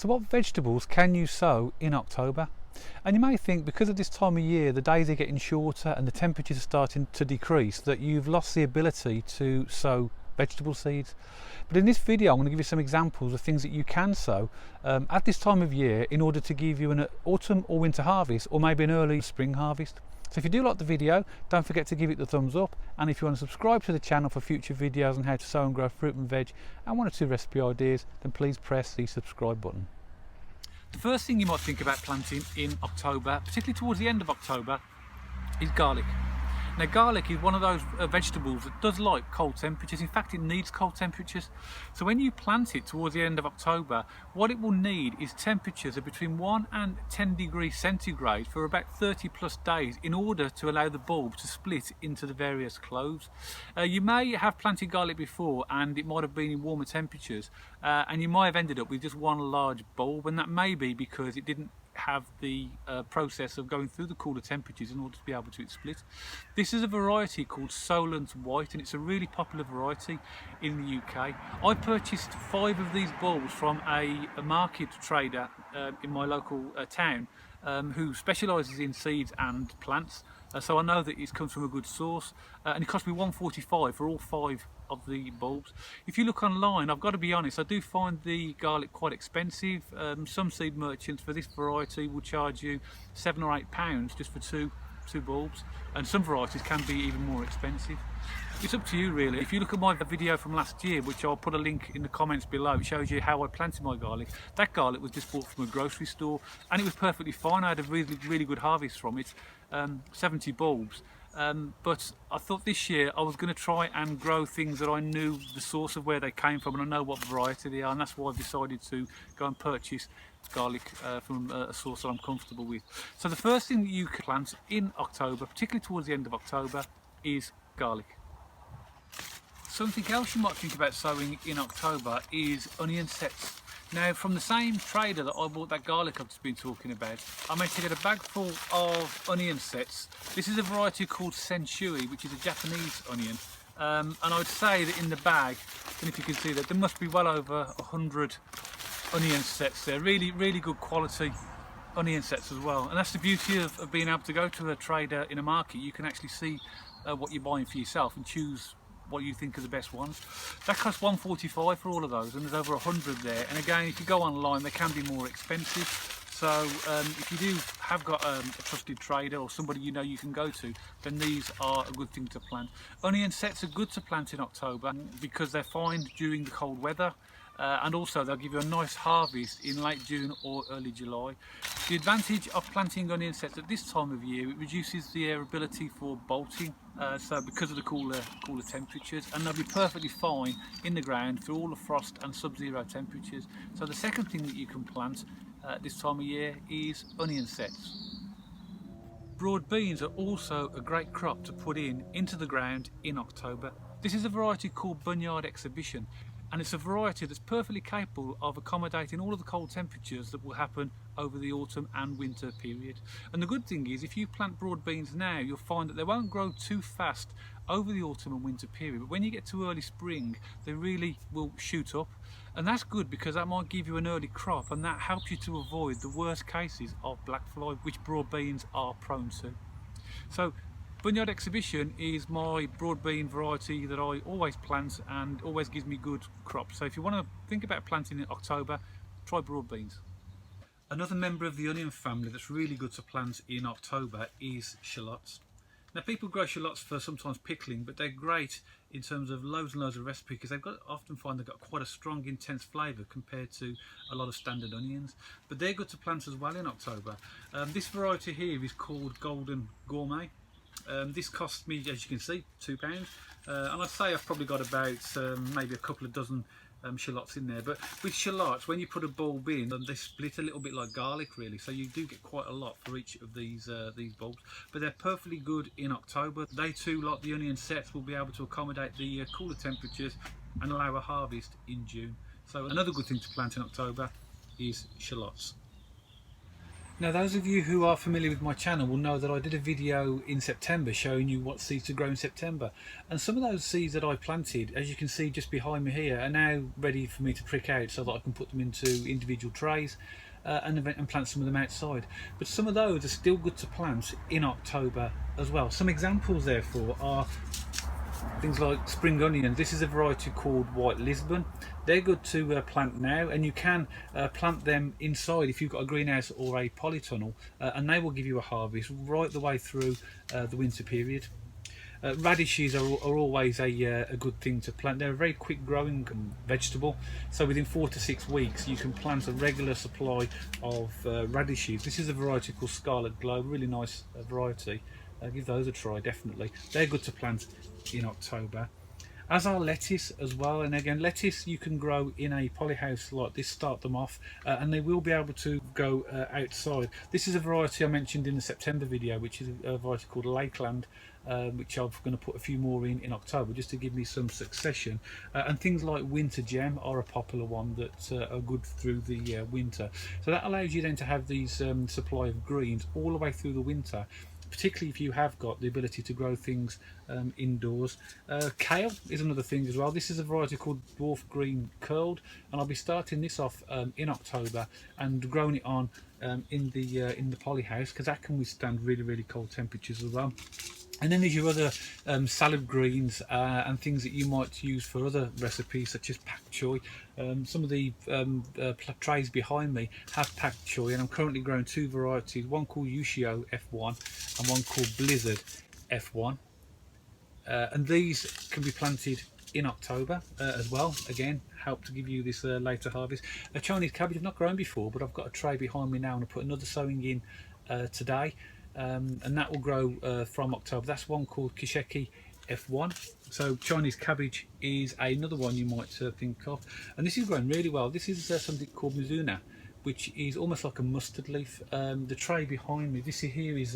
So what vegetables can you sow in October? And you may think because of this time of year the days are getting shorter and the temperatures are starting to decrease that you've lost the ability to sow vegetable seeds. But in this video I'm going to give you some examples of things that you can sow at this time of year in order to give you an autumn or winter harvest, or maybe an early spring harvest. So if you do like the video, don't forget to give it the thumbs up, and if you want to subscribe to the channel for future videos on how to sow and grow fruit and veg and one or two recipe ideas, then please press the subscribe button. The first thing you might think about planting in October, particularly towards the end of October, is garlic. Now garlic is one of those vegetables that does like cold temperatures. In fact, it needs cold temperatures. So when you plant it towards the end of October, what it will need is temperatures of between 1 and 10 degrees centigrade for about 30 plus days in order to allow the bulb to split into the various cloves. You may have planted garlic before and it might have been in warmer temperatures, and you might have ended up with just one large bulb, and that may be because it didn't have the process of going through the cooler temperatures in order to be able to split. This is a variety called Shallots white, and it's a really popular variety in the UK. I purchased 5 of these bulbs from a market trader in my local town who specialises in seeds and plants. So I know that it comes from a good source, and it cost me £1.45 for all 5 of the bulbs. If you look online, I've got to be honest, I do find the garlic quite expensive. Some seed merchants for this variety will charge you £7 or £8 just for two bulbs, and some varieties can be even more expensive. It's up to you really. If you look at my video from last year, which I'll put a link in the comments below, it shows you how I planted my garlic. That garlic was just bought from a grocery store and it was perfectly fine. I had a really good harvest from it, 70 bulbs. But I thought this year I was going to try and grow things that I knew the source of where they came from and I know what variety they are, and that's why I've decided to go and purchase garlic from a source that I'm comfortable with. So the first thing that you can plant in October, particularly towards the end of October, is garlic. Something else you might think about sowing in October is onion sets. Now, from the same trader that I bought that garlic I've just been talking about, I managed to get a bag full of onion sets. This is a variety called Senshui, which is a Japanese onion. And I would say that in the bag, and if you can see that, there must be well over 100 onion sets there. Really good quality onion sets as well. And that's the beauty of being able to go to a trader in a market. You can actually see what you're buying for yourself and choose what you think are the best ones. That costs £1.45 for all of those, and there's over 100 there. And again, if you go online, they can be more expensive. So if you do have got a trusted trader or somebody you know you can go to, then these are a good thing to plant. Onion sets are good to plant in October because they're fine during the cold weather. And also they'll give you a nice harvest in late June or early July. The advantage of planting onion sets at this time of year, it reduces the ability for bolting, so because of the cooler temperatures, and they'll be perfectly fine in the ground through all the frost and sub-zero temperatures. So the second thing that you can plant this time of year is onion sets. Broad beans are also a great crop to put into the ground in October. This is a variety called Bunyard Exhibition, and it's a variety that's perfectly capable of accommodating all of the cold temperatures that will happen over the autumn and winter period. And the good thing is, if you plant broad beans now, you'll find that they won't grow too fast over the autumn and winter period, but when you get to early spring, they really will shoot up. And that's good because that might give you an early crop, and that helps you to avoid the worst cases of black fly, which broad beans are prone to. So Bunyard Exhibition is my broad bean variety that I always plant and always gives me good crops. So if you want to think about planting in October, try broad beans. Another member of the onion family that's really good to plant in October is shallots. Now, people grow shallots for sometimes pickling, but they're great in terms of loads and loads of recipes because often find they've got quite a strong, intense flavour compared to a lot of standard onions. But they're good to plant as well in October. This variety here is called Golden Gourmet. This cost me, as you can see, £2, and I'd say I've probably got about maybe a couple of dozen shallots in there. But with shallots, when you put a bulb in, they split a little bit like garlic really, so you do get quite a lot for each of these bulbs. But they're perfectly good in October. They too, like the onion sets, will be able to accommodate the cooler temperatures and allow a harvest in June. So another good thing to plant in October is shallots. Now those of you who are familiar with my channel will know that I did a video in September showing you what seeds to grow in September, and some of those seeds that I planted, as you can see just behind me here, are now ready for me to prick out so that I can put them into individual trays and plant some of them outside. But some of those are still good to plant in October as well. Some examples therefore are things like spring onion. This is a variety called White Lisbon. They're good to plant now, and you can plant them inside if you've got a greenhouse or a polytunnel, and they will give you a harvest right the way through the winter period. Radishes are always a good thing to plant. They're a very quick growing vegetable, so within 4 to 6 weeks you can plant a regular supply of radishes. This is a variety called Scarlet Glow, really nice variety. Give those a try, definitely. They're good to plant in October. As are lettuce as well, and again lettuce you can grow in a polyhouse like this, start them off, and they will be able to go outside. This is a variety I mentioned in the September video, which is a variety called Lakeland, which I'm going to put a few more in October just to give me some succession. And things like Winter Gem are a popular one that are good through the winter. So that allows you then to have these supply of greens all the way through the winter, particularly if you have got the ability to grow things indoors. Kale is another thing as well. This is a variety called Dwarf Green Curled, and I'll be starting this off in October and growing it on in the polyhouse, because that can withstand really cold temperatures as well. And then there's your other salad greens and things that you might use for other recipes, such as pak choy. Some of the trays behind me have pak choy, and I'm currently growing 2 varieties, one called Ushio F1 and one called Blizzard F1. And these can be planted in October as well. Again, help to give you this later harvest. A Chinese cabbage I've not grown before, but I've got a tray behind me now, and I put another sowing in today. And that will grow from October. That's one called Kisheki F1. So Chinese cabbage is another one you might think of, and this is growing really well. This is something called Mizuna, which is almost like a mustard leaf. The tray behind me, this here is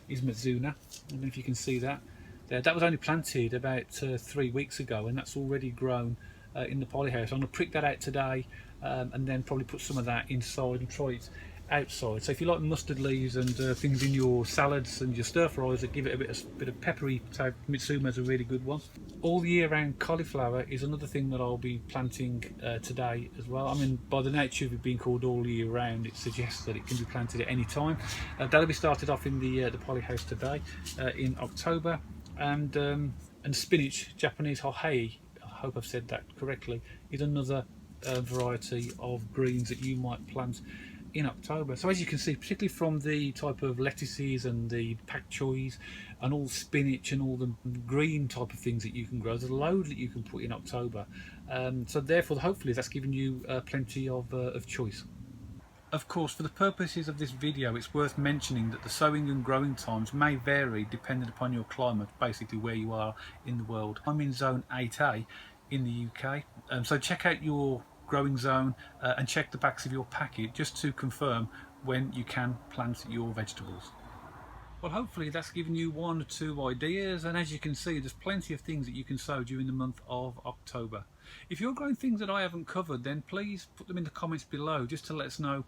Mizuna. I don't know if you can see that. That was only planted about 3 weeks ago, and that's already grown in the polyhouse. I'm going to prick that out today, and then probably put some of that inside and try it outside. So if you like mustard leaves and things in your salads and your stir fries that give it a bit of peppery type, Mitsuma is a really good one. All year round cauliflower is another thing that I'll be planting today as well. I mean, by the nature of it being called all year round, it suggests that it can be planted at any time. That'll be started off in the polyhouse today in October. And spinach, Japanese hohei, I hope I've said that correctly, is another variety of greens that you might plant in October. So as you can see, particularly from the type of lettuces and the pak choys and all spinach and all the green type of things that you can grow, there's a load that you can put in October. So therefore, hopefully that's given you plenty of choice. Of course, for the purposes of this video, it's worth mentioning that the sowing and growing times may vary depending upon your climate, basically where you are in the world. I'm in zone 8A in the UK, so check out your growing zone and check the backs of your packet just to confirm when you can plant your vegetables. Well, hopefully that's given you 1 or 2 ideas, and as you can see, there's plenty of things that you can sow during the month of October. If you're growing things that I haven't covered, then please put them in the comments below just to let us know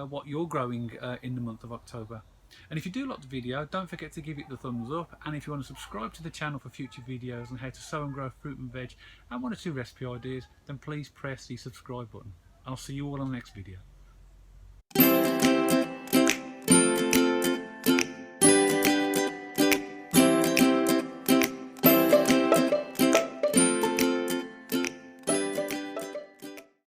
what you're growing in the month of October. And if you do like the video, don't forget to give it the thumbs up, and if you want to subscribe to the channel for future videos on how to sow and grow fruit and veg and 1 or 2 recipe ideas, then please press the subscribe button. I'll see you all on the next video.